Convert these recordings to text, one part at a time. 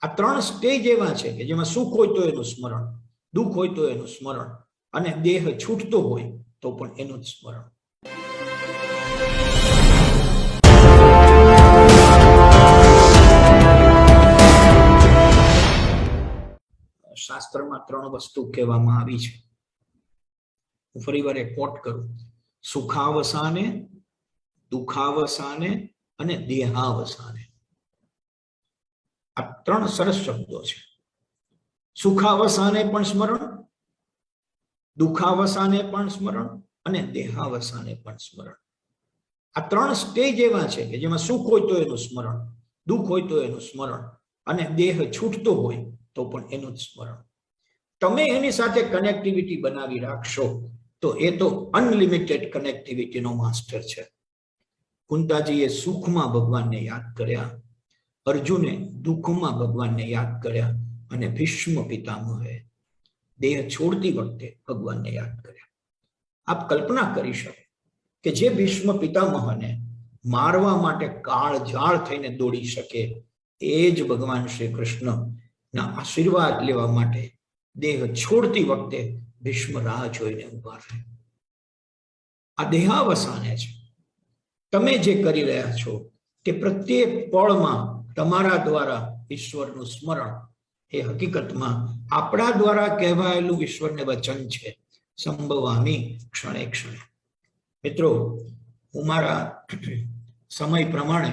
આ ત્રણ સ્ટેજ એવા છે કે જેમાં સુખ હોય તો એનું સ્મરણ, દુઃખ હોય તો એનું સ્મરણ, અને દેહ છૂટતો હોય તો પણ એનું જ સ્મરણ. શાસ્ત્રમાં ત્રણ વસ્તુ કહેવામાં આવી છે. હું ફરીવાર એક કોટ કરું: સુખાવસાને, દુઃખાવસાને અને દેહાવસાને. આ ત્રણ સરસ શબ્દો છે. સુખાવસાને પણ સ્મરણ, દુઃખાવસાને પણ સ્મરણ અને દેહાવસાને પણ સ્મરણ. આ ત્રણ સ્ટેજ એવા છે કે જેમાં સુખ હોય તો એનું સ્મરણ, દુઃખ હોય તો એનું સ્મરણ, અને દેહ છૂટતો હોય તો પણ એનું જ સ્મરણ. તમે એની સાથે કનેક્ટિવિટી બનાવી રાખશો તો એ તો અનલિમિટેડ કનેક્ટિવિટીનો માસ્ટર છે. કુંતાજીએ સુખમાં ભગવાનને યાદ કર્યા, અર્જુને દુઃખમાં ભગવાનને યાદ કર્યા, અને ભીષ્મ પિતામહે દેહ છોડતી વખતે ભગવાનને યાદ કર્યા. આપ કલ્પના કરી શકો કે જે ભીષ્મ પિતામહને મારવા માટે કાળઝાળ થઈને દોડી શકે, એ જ ભગવાન શ્રી કૃષ્ણના આશીર્વાદ લેવા માટે દેહ છોડતી વખતે ભીષ્મ રાહ જોઈને ઉભા રહે. આ દેહાવસાને છે. તમે જે કરી રહ્યા છો તે પ્રત્યેક પળમાં તમારા દ્વારા ઈશ્વરનું સ્મરણ એ હકીકતમાં આપણા દ્વારા કહેવાયેલું ઈશ્વરને વચન છે, સંભવામી ક્ષણે ક્ષણે. મિત્રો, હું મારા સમય પ્રમાણે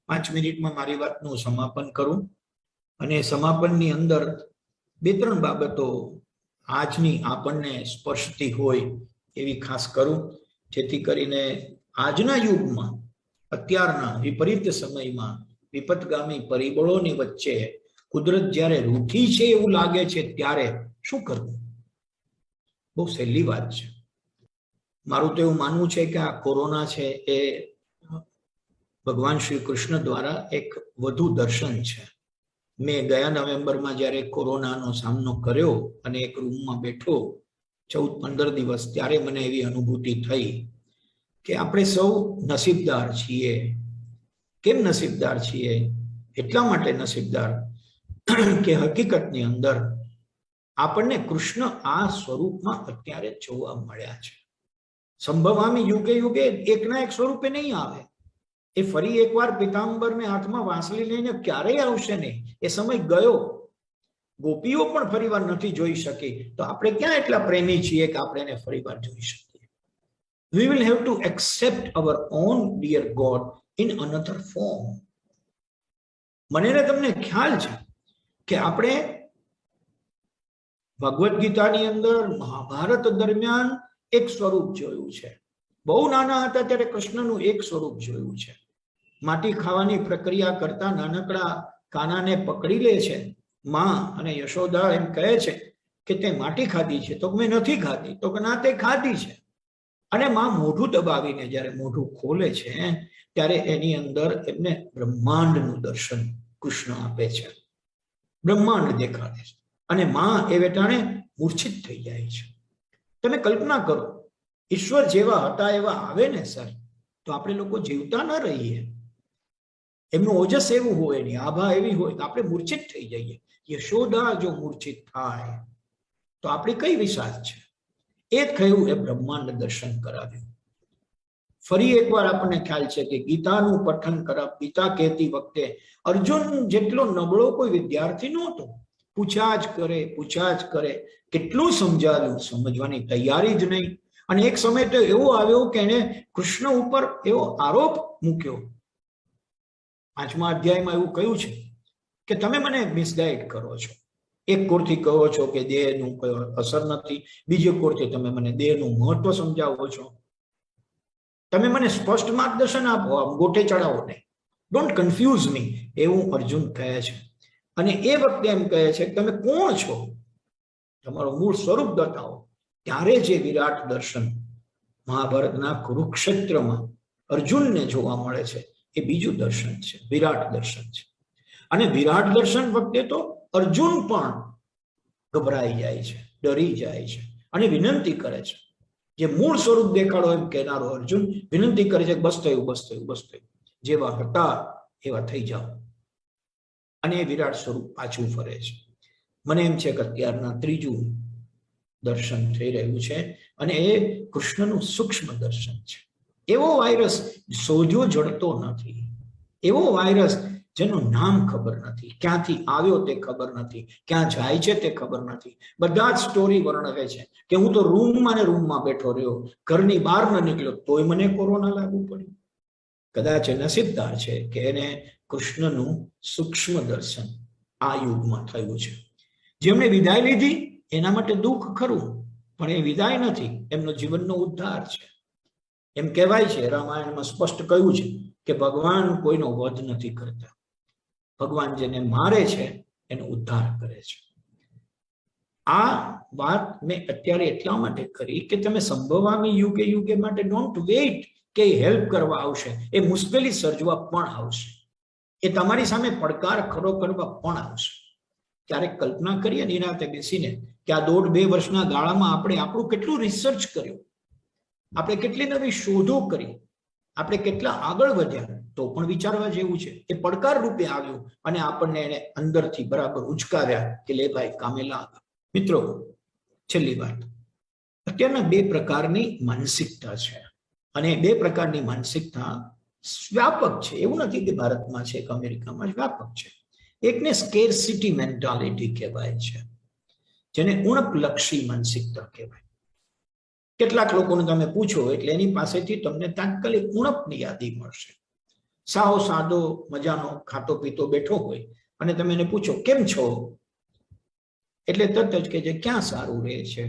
5 મિનિટમાં મારી વાતનું સમાપન કરું, અને સમાપનની અંદર 2-3 બાબતો આજની આપણને સ્પર્શતી હોય એવી ખાસ કરું, જેથી કરીને આજના યુગમાં, અત્યારના વિપરીત સમયમાં, વિપતગામી પરિબળોની વચ્ચે કુદરત જ્યારે રૂઠી છે એવું લાગે છે ત્યારે શું કરવું? બહુ સહેલી વાત છે. મારું તો એવું માનવું છે કે આ કોરોના છે એ ભગવાન શ્રી કૃષ્ણ દ્વારા એક વધુ દર્શન છે. મેં ગયા નવેમ્બરમાં જ્યારે કોરોનાનો સામનો કર્યો અને એક રૂમમાં બેઠો 14-15 દિવસ, ત્યારે મને એવી અનુભૂતિ થઈ કે આપણે સૌ નસીબદાર છીએ. કેમ નસીબદાર છીએ? એટલા માટે નસીબદાર કે હકીકતની અંદર આપણને કૃષ્ણ આ સ્વરૂપમાં અત્યારે જોવા મળ્યા છે. સંભવામી યુગે યુગે એકના એક સ્વરૂપે નહીં આવે. એ ફરી એકવાર પિતાંબરને હાથમાં વાંસળી લઈને ક્યારેય આવશે નહીં. એ સમય ગયો. ગોપીઓ પણ ફરીવાર નથી જોઈ શકી, તો આપણે ક્યાં એટલા પ્રેમી છીએ કે આપણે એને ફરીવાર જોઈ શકીએ? We will have to accept our own dear God in another form. મને ને તમને ખ્યાલ છે કે આપણે ભગવદ્ ગીતાની અંદર, મહાભારત દરમિયાન એક સ્વરૂપ જોયું છે. બહુ નાના હતા ત્યારે કૃષ્ણનું એક સ્વરૂપ જોયું છે. માટી ખાવાની પ્રક્રિયા કરતા નાનકડા કાનાને પકડી લે છે માં, અને યશોદા એમ કહે છે કે તે માટી ખાધી છે? તો મેં નથી ખાધી. તો કે ના, તે ખાધી છે. અને માં મોઢું દબાવીને જ્યારે મોઢું ખોલે છે ત્યારે એની અંદર એમને બ્રહ્માંડનું દર્શન કૃષ્ણ આપે છે. બ્રહ્માંડ દેખાડે છે, અને માં એ વેટાણે મૂર્છિત થઈ જાય છે. તમે કલ્પના કરો, ઈશ્વર જેવા હતા એવા આવે ને સર, તો આપણે લોકો જીવતા ન રહીએ. એમનું ઓજસ એવું હોય, એની આભા એવી હોય તો આપણે મૂર્છિત થઈ જઈએ. યશોદા જો મૂર્છિત થાય તો આપણી કઈ વિશાળ છે? એ થયું, એ બ્રહ્માંડ દર્શન કરાવ્યું. ફરી એકવાર આપણને ખ્યાલ છે કે ગીતાનું પઠન ગીતા કહેતી વખતે અર્જુન જેટલો નબળો કોઈ વિદ્યાર્થી નહોતો. પૂછ્યા જ કરે. કેટલું સમજાવ્યું, સમજવાની તૈયારી જ નહીં. અને એક સમય તો એવો આવ્યો કે એને કૃષ્ણ ઉપર એવો આરોપ મૂક્યો. 5મા અધ્યાયમાં એવું કહ્યું છે કે તમે મને મિસગાઈડ કરો છો. એક કોરથી કહો છો કે દેહનું કોઈ અસર નથી, બીજી કોરથી તમે મને દેહનું મહત્વ સમજાવો છો. તમે મને સ્પષ્ટ માર્ગદર્શન આપો, ગોઠે ચડાવો નહીં. ડોન્ટ કન્ફ્યુઝ મી, એવું અર્જુન કહે છે. અને એ વખતે એમ કહે છે કે તમે કોણ છો? તમારું મૂળ સ્વરૂપ બતાવો. ત્યારે જે વિરાટ દર્શન મહાભારતના કુરુક્ષેત્રમાં અર્જુનને જોવા મળે છે, એ બીજું દર્શન છે, વિરાટ દર્શન છે. અને વિરાટ દર્શન વખતે તો અર્જુન પણ ગભરાઈ જાય છે, ડરી જાય છે, અને વિનંતી કરે છે. જે મૂળ સ્વરૂપ દેખાડો એમ કહેનારો અર્જુન વિનંતી કરે છે, બસ થયું. જેવા હતા એવા થઈ જાઓ. અને એ વિરાટ સ્વરૂપ પાછું ફરે છે. મને એમ છે કે અત્યારના ત્રીજું દર્શન થઈ રહ્યું છે અને એ કૃષ્ણનું સૂક્ષ્મ દર્શન છે. એવો વાયરસ શોધ્યો જડતો નથી, એવો વાયરસ જેનું નામ ખબર નથી, ક્યાંથી આવ્યો તે ખબર નથી, ક્યાં જાય છે તે ખબર નથી. બધા જ સ્ટોરી વર્ણવે છે કે હું તો રૂમમાં ને રૂમમાં બેઠો રહ્યો, ઘરની બહાર ન નીકળ્યો તોય મને કોરોના લાગુ પડ્યું. કદાચ નસીબદાર છે કે એને કૃષ્ણનું સૂક્ષ્મ દર્શન આ યુગમાં થયું છે. જેમણે વિદાય લીધી એના માટે દુઃખ ખરું, પણ એ વિદાય નથી, એમનો જીવનનો ઉદ્ધાર છે. એમ કહેવાય છે, રામાયણમાં સ્પષ્ટ કહ્યું છે કે ભગવાન કોઈનો વધ નથી કરતા, ભગવાન જેને મારે છે એનો ઉદ્ધાર કરે છે. આ વાત મેં અત્યારે એટલા માટે કરી કે તમે સંભવામી યુગે યુગે માટે ડોન્ટ વેઇટ કે હેલ્પ કરવા આવશે, એ મુશ્કેલી સર્જવા પણ આવશે, એ તમારી સામે પડકાર ખડો કરવા પણ આવશે. ક્યારેક કલ્પના કરીએ નિરાંતે બેસીને કે આ 1.5-2 વર્ષના ગાળામાં આપણે આપણું કેટલું રિસર્ચ કર્યું, આપણે કેટલી નવી શોધો કરી, આપણે કેટલા આગળ વધ્યા, તો પણ વિચારવા જેવું છે. એ પડકાર રૂપે આવ્યું અને આપણને એને અંદરથી બરાબર ઉચકાવ્યા કે લે ભાઈ કામે લાગ. મિત્રો, છેલ્લી વાત, અત્યારના 2 પ્રકારની માનસિકતા છે અને 2 પ્રકારની માનસિકતા વ્યાપક છે. એવું નથી કે ભારતમાં છે કે અમેરિકામાં જ, વ્યાપક છે. એકને સ્કેરસિટી મેન્ટાલિટી કહેવાય છે, જેને ઉણપલક્ષી માનસિકતા કહેવાય. કેટલાક લોકોને તમે પૂછો એટલે એની પાસેથી તમને તાત્કાલિક ઉણપની યાદી મળશે. સાવ સાદો મજાનો ખાતો પીતો બેઠો હોય અને તમે એને પૂછો કેમ છો, એટલે તરત જ કે જે ક્યાં સારું રહે છે,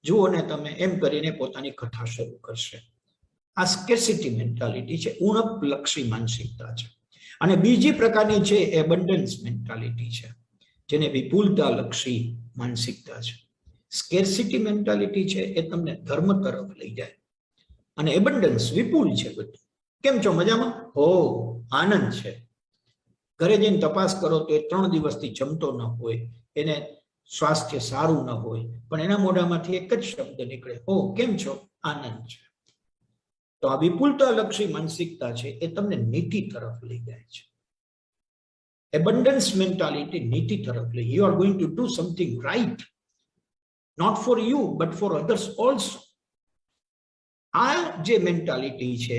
જુઓ ને તમે, એમ કરીને પોતાની કથા શરૂ કરશે. આ સ્કેર્સિટી મેન્ટાલિટી છે, ઉણપલક્ષી માનસિકતા છે. અને બીજી પ્રકારની છે એબન્ડન્સ મેન્ટાલિટી છે, જેને વિપુલતા લક્ષી માનસિકતા છે. સ્કેર્સિટી મેન્ટાલિટી છે એ તમને ધર્મ તરફ લઈ જાય અને એબન્ડન્સ વિપુલ છે બધું. કેમ છો, મજામાં? હો, આનંદ છે. ઘરે જઈને તપાસ કરો તો એ 3 દિવસથી જમતો ન હોય, એને સ્વાસ્થ્ય સારું ન હોય, પણ એના મોઢામાંથી એક જ શબ્દ નીકળે, હો, કેમ છો? આનંદ છે. તો આ વિપુલતા લક્ષી માનસિકતા છે એ તમને નીતિ તરફ લઈ જાય છે. એબન્ડન્સ મેન્ટાલિટી નીતિ તરફ લઈ, you are going to do something right, not for you but for others also. આ જે મેન્ટાલિટી છે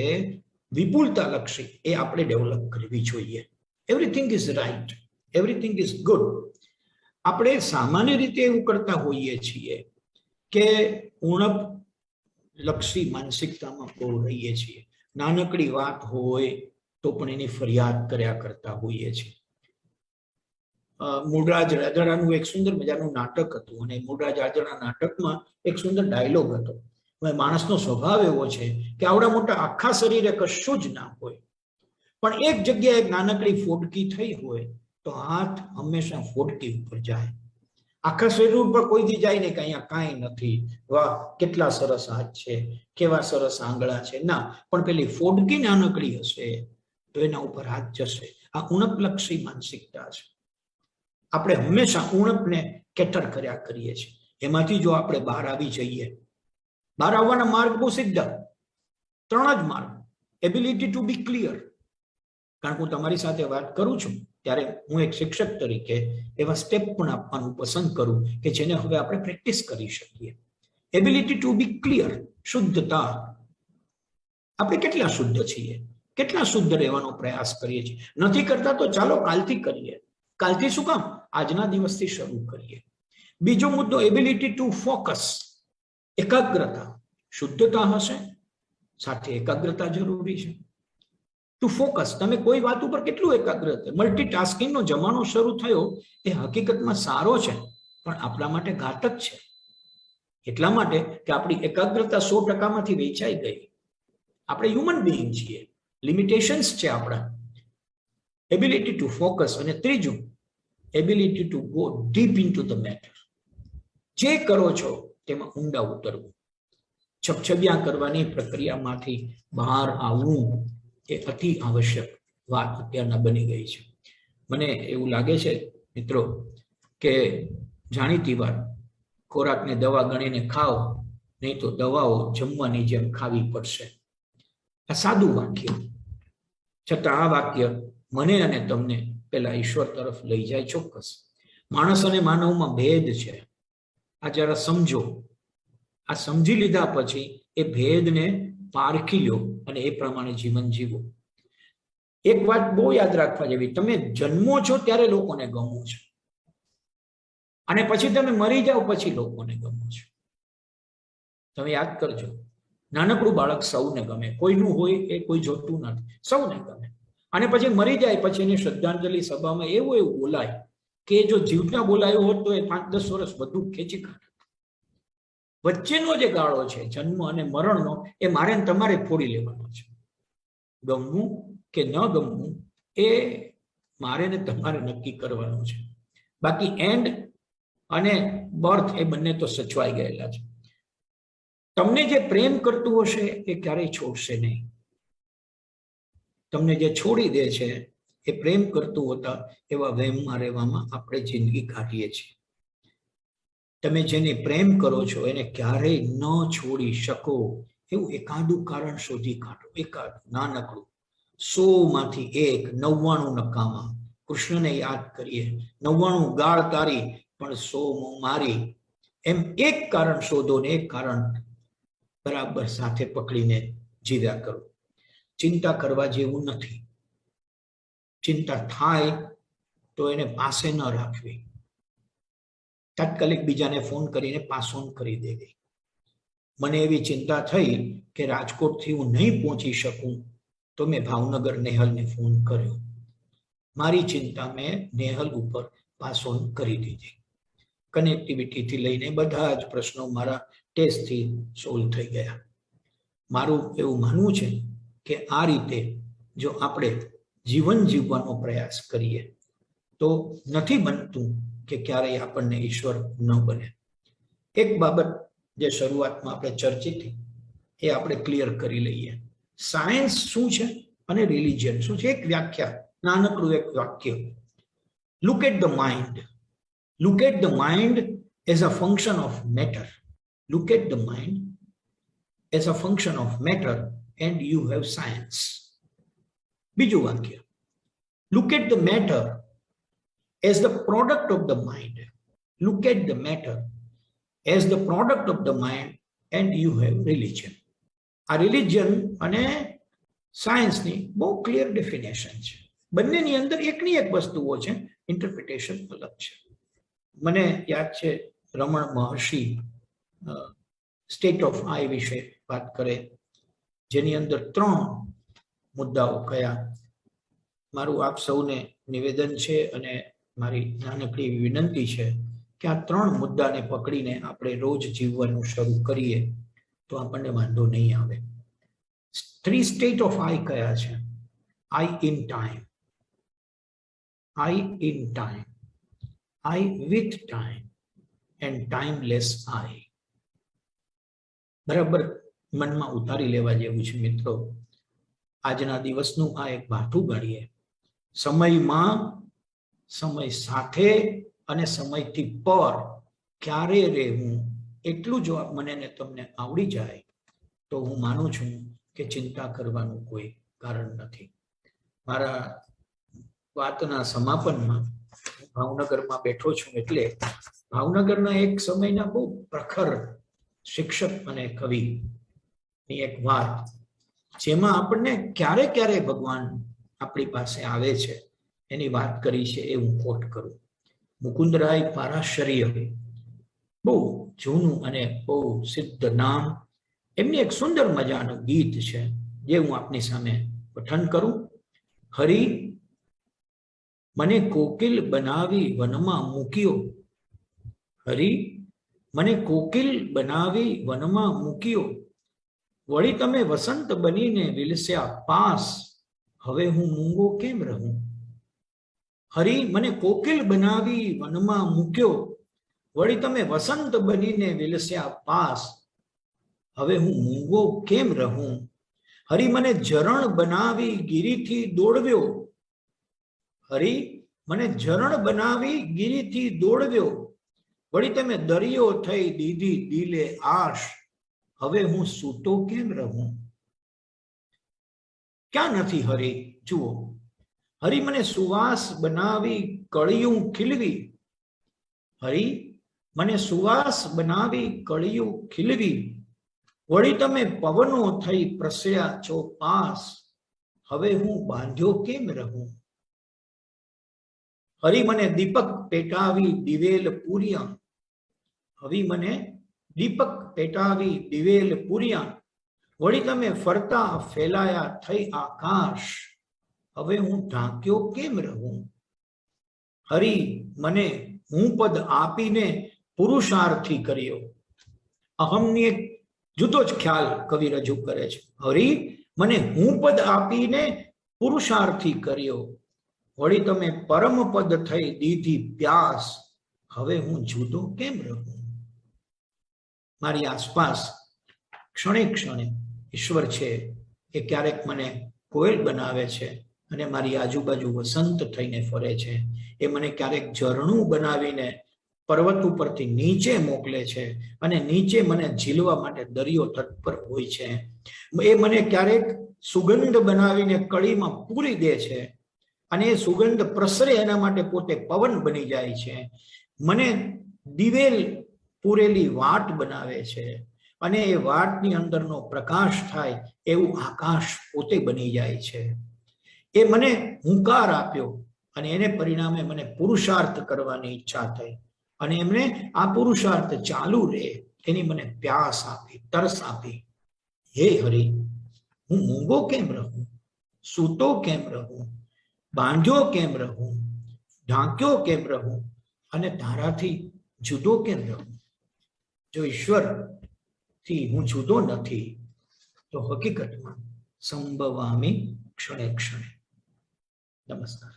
વિપુલતા લક્ષી, એ આપણે ડેવલપ કરવી જોઈએ. Everything is right, everything is good. આપણે સામાન્ય રીતે એવું કરતા હોઈએ છીએ કે ઉણપ લક્ષી માનસિકતામાં બહુ રહીએ છીએ. નાનકડી વાત હોય તો પણ એની ફરિયાદ કર્યા કરતા હોઈએ છીએ. મૂળરાજ રાજરાનું એક સુંદર મજાનું નાટક હતું અને મૂળરાજ રાજરાના નાટકમાં એક સુંદર ડાયલોગ હતો. માણસનો સ્વભાવ એવો છે કે આવડા મોટા આખા શરીરે કશું જ ના હોય, પણ એક જગ્યાએ એક નાનકડી ફોડકી થઈ હોય તો હાથ હંમેશા ફોડકી ઉપર જાય. આખા શરીર ઉપર કોઈથી જાય ને કે અહીંયા કાંઈ નથી, વાહ કેટલા સરસ હાથ છે, કેવા સરસ આંગળા છે, ના, પણ પેલી ફોડકી નાનકડી હશે તો એના ઉપર હાથ જશે. આ ઉણપલક્ષી માનસિકતા છે. આપણે હંમેશા ઉણપને કેટર કર્યા કરીએ છીએ. એમાંથી જો આપણે બહાર આવી જઈએ, બહાર આવવાના માર્ગ બહુ સીધા, 3 જ માર્ગ. એબિલિટી ટુ બી ક્લિયર, કારણ કે હું તમારી સાથે વાત કરું છું ત્યારે હું એક શિક્ષક તરીકે એવા સ્ટેપ પણ આપવાનું પસંદ કરું કે જેને હવે આપણે પ્રેક્ટિસ કરી શકીએ. એબિલિટી ટુ બી ક્લિયર, શુદ્ધતા. આપણે કેટલા શુદ્ધ છીએ, કેટલા શુદ્ધ રહેવાનો પ્રયાસ કરીએ છીએ? નથી કરતા તો ચાલો કાલથી કરીએ. કાલથી શું કામ? આજના દિવસથી શરૂ કરીએ. બીજો મુદ્દો એબિલિટી ટુ ફોકસ, એકાગ્રતા. શુદ્ધતા હશે સાથે એકાગ્રતા જરૂરી છે. ટુ ફોકસ, તમે કોઈ વાત ઉપર કેટલું એકાગ્ર. મલ્ટીટાસ્કિંગનો જમાનો શરૂ થયો એ હકીકતમાં સારો છે પણ આપણા માટે ઘાતક છે. એટલા માટે કે આપણી એકાગ્રતા 100%માંથી વેચાઈ ગઈ. આપણે હ્યુમન બીઈંગ છીએ, લિમિટેશન્સ છે આપણા. Ability to focus. અને ત્રીજું, ability to go deep into the matter. જે કરો છો તેમાં ઊંડા ઉતરવું, છબછબિયા કરવાની પ્રક્રિયામાંથી બહાર આવવું એ અતિ આવશ્યક વાત અત્યારના બની ગઈ છે. મને એવું લાગે છે મિત્રો કે જાણીતી વાત, ખોરાકને દવા ગણીને ખાઓ, નહીં તો દવાઓ જમવાની જેમ ખાવી પડશે. આ સાદું વાક્ય, છતાં આ વાક્ય મને અને તમને પેલા ઈશ્વર તરફ લઈ જાય ચોક્કસ. માણસ અને માનવમાં ભેદ છે, આ જરા સમજો. આ સમજી લીધા પછી એ ભેદને પારખી લો અને એ પ્રમાણે જીવન જીવો. એક વાત બહુ યાદ રાખવા જેવી, તમે જન્મો છો ત્યારે લોકોને ગમો છો, અને પછી તમે મરી જાઓ પછી લોકોને ગમો છો. તમે યાદ કરજો, નાનકડું બાળક સૌને ગમે, કોઈનું હોય એ કોઈ જોતું નથી, સૌને ગમે. અને પછી મરી જાય પછી એની શ્રદ્ધાંજલિ સભામાં એવું એવું બોલાય કે જો જીવતા બોલાયો હોત તો એ 5-10 વર્ષ બધું ખેંચી કાઢે. વચ્ચેનો જે ગાળો છે જન્મ અને મરણનો, એ મારે તમારે ફોડી લેવાનો છે. ગમવું કે ન ગમવું એ મારે ને તમારે નક્કી કરવાનું છે. બાકી એન્ડ અને બર્થ એ બંને તો સચવાઈ ગયેલા છે. તમને જે પ્રેમ કરતું હશે એ ક્યારેય છોડશે નહીં. તમને જે છોડી દે છે એ પ્રેમ કરતું હતા એવા વહેમમાં રહેવામાં આપણે જિંદગી કાઢીએ છીએ. તમે જેને પ્રેમ કરો છો એને ક્યારેય ન છોડી શકો એવું એકાદું કારણ શોધી કાઢો. એકાદ નાનકડું, 100માંથી 1, 99 નકામા. કૃષ્ણને યાદ કરીએ, 99 ગાળ તારી પણ 100 મારી. એમ એક કારણ શોધો ને એક કારણ બરાબર સાથે પકડીને જીવ્યા કરો. ચિંતા કરવા જેવું નથી. ચિંતા થાય તો એને પાસે ન રાખવી, તાત્કાલિક બીજાને ફોન કરીને પાસ ઓન કરી દેવી. મને એવી ચિંતા થઈ કે રાજકોટથી હું નહીં પહોંચી શકું તો મેં ભાવનગર નેહલને ફોન કર્યો. મારી ચિંતા મેં નેહલ ઉપર પાસ ઓન કરી દીધી. કનેક્ટિવિટીથી લઈને બધા જ પ્રશ્નો મારા ટેસ્ટથી સોલ્વ થઈ ગયા. મારું એવું માનવું છે કે આ રીતે જો આપણે જીવન જીવવાનો પ્રયાસ કરીએ તો નથી બનતું કે ક્યારેય આપણને ઈશ્વર ન બને. એક બાબત જે શરૂઆતમાં આપણે ચર્ચિત હતી એ આપણે ક્લિયર કરી લઈએ. સાયન્સ શું છે અને રિલિજન શું છે? એક વ્યાખ્યા, નાનકડું એક વાક્ય. Look at the mind. Look at the mind as a function of matter. Look at the mind as a function of matter and you have science. બીજું વાક્ય, look at the matter as the product of the mind. Look at the matter as the product of the mind and you have religion. આ religion અને સાયન્સની બહુ clear definition છે. બંનેની અંદર એકની એક વસ્તુઓ છે, ઇન્ટરપ્રિટેશન અલગ છે. મને યાદ છે રમણ મહર્ષિ સ્ટેટ ઓફ આઈ વિશે વાત કરે, જેની અંદર 3 મુદ્દાઓ કયા. મારું આપ સૌને નિવેદન છે અને મારી નાનકડી વિનંતી છે કે આ 3 મુદ્દાને પકડીને આપણે રોજ જીવવાનું શરૂ કરીએ તો આપણને વાંધો નહીં આવે. 3 સ્ટેટ ઓફ આઈ કયા છે? I in time, I in time, I with time and timeless I. બરાબર મનમાં ઉતારી લેવા જેવું છે મિત્રો. આજના દિવસનું આ એક ભાથું ગાડીએ. સમયમાં, સમય સાથે અને સમયથી પર ક્યારે રહેવું એટલું જો મને ને તમને આવડી જાય તો હું માનું છું કે ચિંતા કરવાનું કોઈ કારણ નથી. મારા વાતના સમાપનમાં ભાવનગરમાં બેઠો છું એટલે ભાવનગરના એક સમયના બહુ પ્રખર શિક્ષક અને કવિની એક વાત, જેમાં આપણને ક્યારે ક્યારે ભગવાન આપણી પાસે આવે છે એની વાત કરી છે, એ હું કોટ કરું. મુકુંદરાય પારાશર્ય, બહુ જૂનું અને બહુ સિદ્ધ નામ. એમની એક સુંદર મજાનું ગીત છે જે હું આપની સામે પઠન કરું. હરી મને કોકિલ બનાવી વનમાં મૂક્યો, હરી મને કોકિલ બનાવી વનમાં મૂક્યો, વળી તમે વસંત બનીને વિલસ્યા પાસ, હવે હું મૂંગો કેમ રહું. હરી મને કોકિલ બનાવી વનમાં મૂક્યો, વળી તમે વસંત બનીને વિલસ્યા પાસ, હવે હું મૂંગો કેમ રહું. હરી મને ઝરણ બનાવી ગિરીથી દોડવ્યો, હરી મને ઝરણ બનાવી ગિરીથી દોડવ્યો, વળી તમે દરિયો થઈ દીધી દિલે આશ, હવે હું સૂતો કેમ રહું. ક્યાં નથી હરી? જુઓ, હરી મને સુવાસ બનાવી કળિયું ખીલવી, હરી મને સુવાસ બનાવી કળિયું ખીલવી, વળી તમે પવનો થઈ પ્રસર્યા છો પાસ, હવે હું બાંધ્યો કેમ રહું. હરી મને દીપક પેટાવી દિવેલ પૂર્યા, હવી મને દીપક પેટાવી દિવેલ પૂર્યા, વળી તમે ફરતા ફેલાયા થઈ આકાશ, હવે હું ઢાંક્યો કેમ રહું. હરી મને હું પદ આપીને પુરુષાર્થી કર્યો. અહમની એક જુદો જ ખ્યાલ કવિ રજૂ કરે છે. હરી મને હું પદ આપીને પુરુષાર્થી કર્યો, વળી તમે પરમ પદ થઈ દીધી પ્યાસ, હવે હું જુદો કેમ રહું. મારી આસપાસ ક્ષણે ક્ષણે ઈશ્વર છે. એ ક્યારેક મને કોયલ બનાવે છે અને મારી આજુબાજુ વસંત થઈને ફરે છે. એ મને ક્યારેક ઝરણું બનાવીને પર્વત ઉપરથી નીચે મોકલે છે અને નીચે મને ઝીલવા માટે દરિયો તત્પર હોય છે. એ મને ક્યારેક સુગંધ બનાવીને કળીમાં પૂરી દે છે અને એ સુગંધ પ્રસરે એના માટે પોતે પવન બની જાય છે. મને દિવેલ પૂરેલી વાટ બનાવે છે અને એ વાટની અંદરનો પ્રકાશ થાય એવું આકાશ પોતે બની જાય છે. એ મને હુંકાર આપ્યો અને એને પરિણામે મને પુરુષાર્થ કરવાની ઈચ્છા થઈ અને એમને આ પુરુષાર્થ ચાલુ રહે એની મને પ્યાસ આપી, તરસ આપી. હે હરિ, હું મૂંગો કેમ રહું, સૂતો કેમ રહું, બાંધ્યો કેમ રહું, ઢાંક્યો કેમ રહું અને તારાથી જુદો કેમ રહું. જો ઈશ્વર થી હું જુદો નથી તો હકીકતમાં સંભવામી ક્ષણે ક્ષણે. નમસ્કાર.